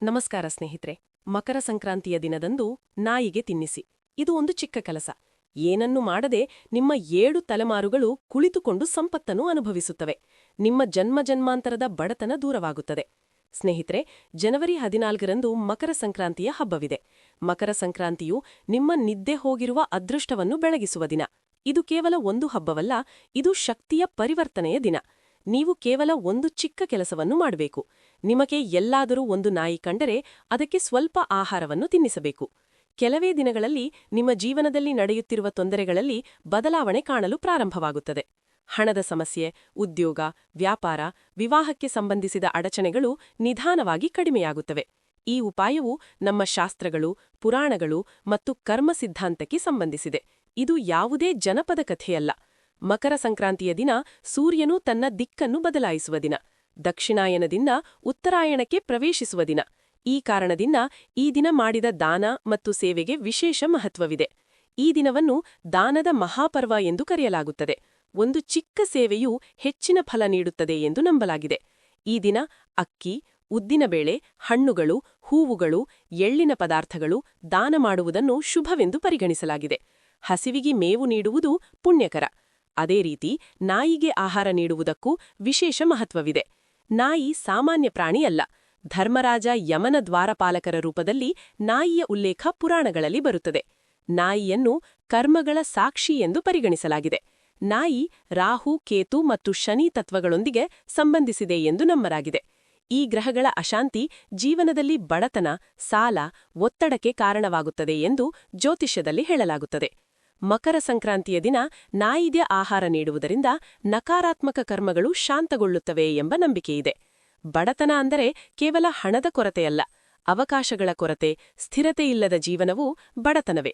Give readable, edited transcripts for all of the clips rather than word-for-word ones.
ನಮಸ್ಕಾರ ಸ್ನೇಹಿತರೆ. ಮಕರ ಸಂಕ್ರಾಂತಿಯ ದಿನದಂದು ನಾಯಿಗೆ ತಿನ್ನಿಸಿ. ಇದು ಒಂದು ಚಿಕ್ಕ ಕೆಲಸ. ಏನನ್ನೂ ಮಾಡದೆ ನಿಮ್ಮ 7 ತಲೆಮಾರುಗಳು ಕುಳಿತುಕೊಂಡು ಸಂಪತ್ತನ್ನು ಅನುಭವಿಸುತ್ತವೆ. ನಿಮ್ಮ ಜನ್ಮಾಂತರದ ಬಡತನ ದೂರವಾಗುತ್ತದೆ. ಸ್ನೇಹಿತರೆ, ಜನವರಿ 14ರಂದು ಮಕರ ಸಂಕ್ರಾಂತಿಯ ಹಬ್ಬವಿದೆ. ಮಕರ ಸಂಕ್ರಾಂತಿಯು ನಿಮ್ಮ ನಿದ್ದೆ ಹೋಗಿರುವ ಅದೃಷ್ಟವನ್ನು ಬೆಳಗಿಸುವ ದಿನ. ಇದು ಕೇವಲ ಒಂದು ಹಬ್ಬವಲ್ಲ, ಇದು ಶಕ್ತಿಯ ಪರಿವರ್ತನೆಯ ದಿನ. ನೀವು ಕೇವಲ ಒಂದು ಚಿಕ್ಕ ಕೆಲಸವನ್ನು ಮಾಡಬೇಕು. ನಿಮಗೆ ಎಲ್ಲಾದರೂ ಒಂದು ನಾಯಿ ಕಂಡರೆ ಅದಕ್ಕೆ ಸ್ವಲ್ಪ ಆಹಾರವನ್ನು ತಿನ್ನಿಸಬೇಕು. ಕೆಲವೇ ದಿನಗಳಲ್ಲಿ ನಿಮ್ಮ ಜೀವನದಲ್ಲಿ ನಡೆಯುತ್ತಿರುವ ತೊಂದರೆಗಳಲ್ಲಿ ಬದಲಾವಣೆ ಕಾಣಲು ಪ್ರಾರಂಭವಾಗುತ್ತದೆ. ಹಣದ ಸಮಸ್ಯೆ, ಉದ್ಯೋಗ, ವ್ಯಾಪಾರ, ವಿವಾಹಕ್ಕೆ ಸಂಬಂಧಿಸಿದ ಅಡಚಣೆಗಳು ನಿಧಾನವಾಗಿ ಕಡಿಮೆಯಾಗುತ್ತವೆ. ಈ ಉಪಾಯವು ನಮ್ಮ ಶಾಸ್ತ್ರಗಳು, ಪುರಾಣಗಳು ಮತ್ತು ಕರ್ಮ ಸಿದ್ಧಾಂತಕ್ಕೆ ಸಂಬಂಧಿಸಿದೆ. ಇದು ಯಾವುದೇ ಜನಪದ ಕಥೆಯಲ್ಲ. ಮಕರ ಸಂಕ್ರಾಂತಿಯ ದಿನ ಸೂರ್ಯನು ತನ್ನ ದಿಕ್ಕನ್ನು ಬದಲಾಯಿಸುವ ದಿನ. ದಕ್ಷಿಣಾಯನದಿಂದ ಉತ್ತರಾಯಣಕ್ಕೆ ಪ್ರವೇಶಿಸುವ ದಿನ. ಈ ಕಾರಣದಿಂದ ಈ ದಿನ ಮಾಡಿದ ದಾನ ಮತ್ತು ಸೇವೆಗೆ ವಿಶೇಷ ಮಹತ್ವವಿದೆ. ಈ ದಿನವನ್ನು ದಾನದ ಮಹಾಪರ್ವ ಎಂದು ಕರೆಯಲಾಗುತ್ತದೆ. ಒಂದು ಚಿಕ್ಕ ಸೇವೆಯೂ ಹೆಚ್ಚಿನ ಫಲ ನೀಡುತ್ತದೆ ಎಂದು ನಂಬಲಾಗಿದೆ. ಈ ದಿನ ಅಕ್ಕಿ, ಉದ್ದಿನಬೇಳೆ, ಹಣ್ಣುಗಳು, ಹೂವುಗಳು, ಎಳ್ಳಿನ ಪದಾರ್ಥಗಳು ದಾನ ಮಾಡುವುದನ್ನು ಶುಭವೆಂದು ಪರಿಗಣಿಸಲಾಗಿದೆ. ಹಸಿವಿಗೆ ಮೇವು ನೀಡುವುದು ಪುಣ್ಯಕರ. ಅದೇ ರೀತಿ ನಾಯಿಗೆ ಆಹಾರ ನೀಡುವುದಕ್ಕೂ ವಿಶೇಷ ಮಹತ್ವವಿದೆ. ನಾಯಿ ಸಾಮಾನ್ಯ ಪ್ರಾಣಿಯಲ್ಲ. ಧರ್ಮರಾಜ ಯಮನ ದ್ವಾರಪಾಲಕರ ರೂಪದಲ್ಲಿ ನಾಯಿಯ ಉಲ್ಲೇಖ ಪುರಾಣಗಳಲ್ಲಿ ಬರುತ್ತದೆ. ನಾಯಿಯನ್ನು ಕರ್ಮಗಳ ಸಾಕ್ಷಿ ಎಂದು ಪರಿಗಣಿಸಲಾಗಿದೆ. ನಾಯಿ ರಾಹು, ಕೇತು ಮತ್ತು ಶನಿ ತತ್ವಗಳೊಂದಿಗೆ ಸಂಬಂಧಿಸಿದೆ ಎಂದು ನಂಬಲಾಗಿದೆ. ಈ ಗ್ರಹಗಳ ಅಶಾಂತಿ ಜೀವನದಲ್ಲಿ ಬಡತನ, ಸಾಲ, ಒತ್ತಡಕ್ಕೆ ಕಾರಣವಾಗುತ್ತದೆ ಎಂದು ಜ್ಯೋತಿಷ್ಯದಲ್ಲಿ ಹೇಳಲಾಗುತ್ತದೆ. ಮಕರ ಸಂಕ್ರಾಂತಿಯ ದಿನ ನಾಯಿಗೆ ಆಹಾರ ನೀಡುವುದರಿಂದ ನಕಾರಾತ್ಮಕ ಕರ್ಮಗಳು ಶಾಂತಗೊಳ್ಳುತ್ತವೆ ಎಂಬ ನಂಬಿಕೆಯಿದೆ. ಬಡತನ ಅಂದರೆ ಕೇವಲ ಹಣದ ಕೊರತೆಯಲ್ಲ, ಅವಕಾಶಗಳ ಕೊರತೆ, ಸ್ಥಿರತೆಯಿಲ್ಲದ ಜೀವನವೂ ಬಡತನವೇ.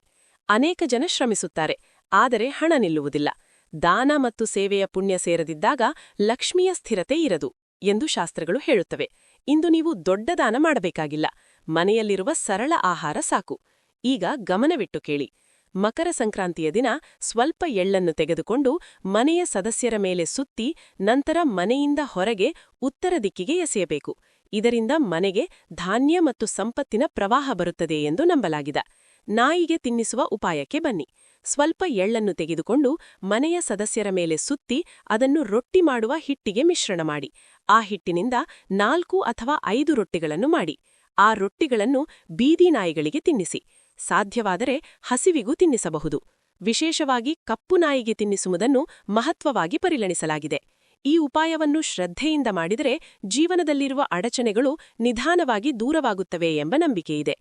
ಅನೇಕ ಜನ ಶ್ರಮಿಸುತ್ತಾರೆ, ಆದರೆ ಹಣ ನಿಲ್ಲುವುದಿಲ್ಲ. ದಾನ ಮತ್ತು ಸೇವೆಯ ಪುಣ್ಯ ಸೇರದಿದ್ದಾಗ ಲಕ್ಷ್ಮಿಯ ಸ್ಥಿರತೆ ಇರದು ಎಂದು ಶಾಸ್ತ್ರಗಳು ಹೇಳುತ್ತವೆ. ಇಂದು ನೀವು ದೊಡ್ಡ ದಾನ ಮಾಡಬೇಕಾಗಿಲ್ಲ. ಮನೆಯಲ್ಲಿರುವ ಸರಳ ಆಹಾರ ಸಾಕು. ಈಗ ಗಮನವಿಟ್ಟು ಕೇಳಿ. ಮಕರ ಸಂಕ್ರಾಂತಿಯ ದಿನ ಸ್ವಲ್ಪ ಎಳ್ಳನ್ನು ತೆಗೆದುಕೊಂಡು ಮನೆಯ ಸದಸ್ಯರ ಮೇಲೆ ಸುತ್ತಿ ನಂತರ ಮನೆಯಿಂದ ಹೊರಗೆ ಉತ್ತರ ದಿಕ್ಕಿಗೆ ಎಸೆಯಬೇಕು. ಇದರಿಂದ ಮನೆಗೆ ಧಾನ್ಯ ಮತ್ತು ಸಂಪತ್ತಿನ ಪ್ರವಾಹ ಬರುತ್ತದೆ ಎಂದು ನಂಬಲಾಗಿದೆ. ನಾಯಿಗೆ ತಿನ್ನಿಸುವ ಉಪಾಯಕ್ಕೆ ಬನ್ನಿ. ಸ್ವಲ್ಪ ಎಳ್ಳನ್ನು ತೆಗೆದುಕೊಂಡು ಮನೆಯ ಸದಸ್ಯರ ಮೇಲೆ ಸುತ್ತಿ ಅದನ್ನು ರೊಟ್ಟಿ ಮಾಡುವ ಹಿಟ್ಟಿಗೆ ಮಿಶ್ರಣ ಮಾಡಿ. ಆ ಹಿಟ್ಟಿನಿಂದ 4 ಅಥವಾ 5 ರೊಟ್ಟಿಗಳನ್ನು ಮಾಡಿ. ಆ ರೊಟ್ಟಿಗಳನ್ನು ಬೀದಿ ನಾಯಿಗಳಿಗೆ ತಿನ್ನಿಸಿ. ಸಾಧ್ಯವಾದರೆ ಹಸಿವಿಗೂ ತಿನ್ನಿಸಬಹುದು. ವಿಶೇಷವಾಗಿ ಕಪ್ಪು ನಾಯಿಗೆ ತಿನ್ನಿಸುವುದನ್ನು ಮಹತ್ವವಾಗಿ ಪರಿಗಣಿಸಲಾಗಿದೆ. ಈ ಉಪಾಯವನ್ನು ಶ್ರದ್ಧೆಯಿಂದ ಮಾಡಿದರೆ ಜೀವನದಲ್ಲಿರುವ ಅಡಚಣೆಗಳು ನಿಧಾನವಾಗಿ ದೂರವಾಗುತ್ತವೆ ಎಂಬ ನಂಬಿಕೆಯಿದೆ.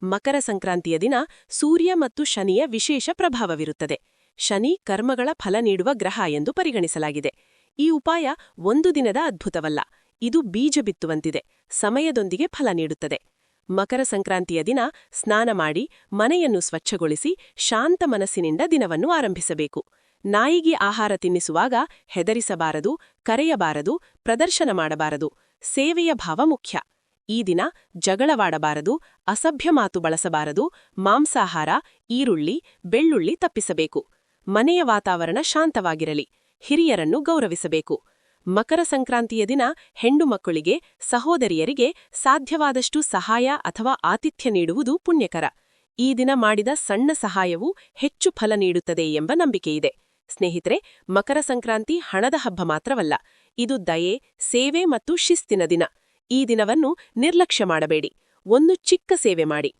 ಮಕರ ಸಂಕ್ರಾಂತಿಯ ದಿನ ಸೂರ್ಯ ಮತ್ತು ಶನಿಯ ವಿಶೇಷ ಪ್ರಭಾವವಿರುತ್ತದೆ. ಶನಿ ಕರ್ಮಗಳ ಫಲ ನೀಡುವ ಗ್ರಹ ಎಂದು ಪರಿಗಣಿಸಲಾಗಿದೆ. ಈ ಉಪಾಯ ಒಂದು ದಿನದ ಅದ್ಭುತವಲ್ಲ, ಇದು ಬೀಜ ಬಿತ್ತುವಂತಿದೆ, ಸಮಯದೊಂದಿಗೆ ಫಲ ನೀಡುತ್ತದೆ. ಮಕರ ಸಂಕ್ರಾಂತಿಯ ದಿನ ಸ್ನಾನ ಮಾಡಿ ಮನೆಯನ್ನು ಸ್ವಚ್ಛಗೊಳಿಸಿ ಶಾಂತ ಮನಸ್ಸಿನಿಂದ ದಿನವನ್ನು ಆರಂಭಿಸಬೇಕು. ನಾಯಿಗೆ ಆಹಾರ ತಿನ್ನಿಸುವಾಗ ಹೆದರಿಸಬಾರದು, ಕರೆಯಬಾರದು, ಪ್ರದರ್ಶನ ಮಾಡಬಾರದು. ಸೇವೆಯ ಭಾವ ಮುಖ್ಯ. ಈ ದಿನ ಜಗಳವಾಡಬಾರದು, ಅಸಭ್ಯ ಮಾತು ಬಳಸಬಾರದು, ಮಾಂಸಾಹಾರ, ಈರುಳ್ಳಿ, ಬೆಳ್ಳುಳ್ಳಿ ತಪ್ಪಿಸಬೇಕು. ಮನೆಯ ವಾತಾವರಣ ಶಾಂತವಾಗಿರಲಿ. ಹಿರಿಯರನ್ನು ಗೌರವಿಸಬೇಕು. ಮಕರ ಸಂಕ್ರಾಂತಿಯ ದಿನ ಹೆಣ್ಣು ಮಕ್ಕಳಿಗೆ, ಸಹೋದರಿಯರಿಗೆ ಸಾಧ್ಯವಾದಷ್ಟು ಸಹಾಯ ಅಥವಾ ಆತಿಥ್ಯ ನೀಡುವುದು ಪುಣ್ಯಕರ. ಈ ದಿನ ಮಾಡಿದ ಸಣ್ಣ ಸಹಾಯವೂ ಹೆಚ್ಚು ಫಲ ನೀಡುತ್ತದೆ ಎಂಬ ನಂಬಿಕೆಯಿದೆ. ಸ್ನೇಹಿತರೆ, ಮಕರ ಸಂಕ್ರಾಂತಿ ಹಣದ ಹಬ್ಬ ಮಾತ್ರವಲ್ಲ, ಇದು ದಯೆ, ಸೇವೆ ಮತ್ತು ಶಿಸ್ತಿನ ದಿನ. ಈ ದಿನವನ್ನು ನಿರ್ಲಕ್ಷ್ಯ ಮಾಡಬೇಡಿ. ಒಂದು ಚಿಕ್ಕ ಸೇವೆ ಮಾಡಿ.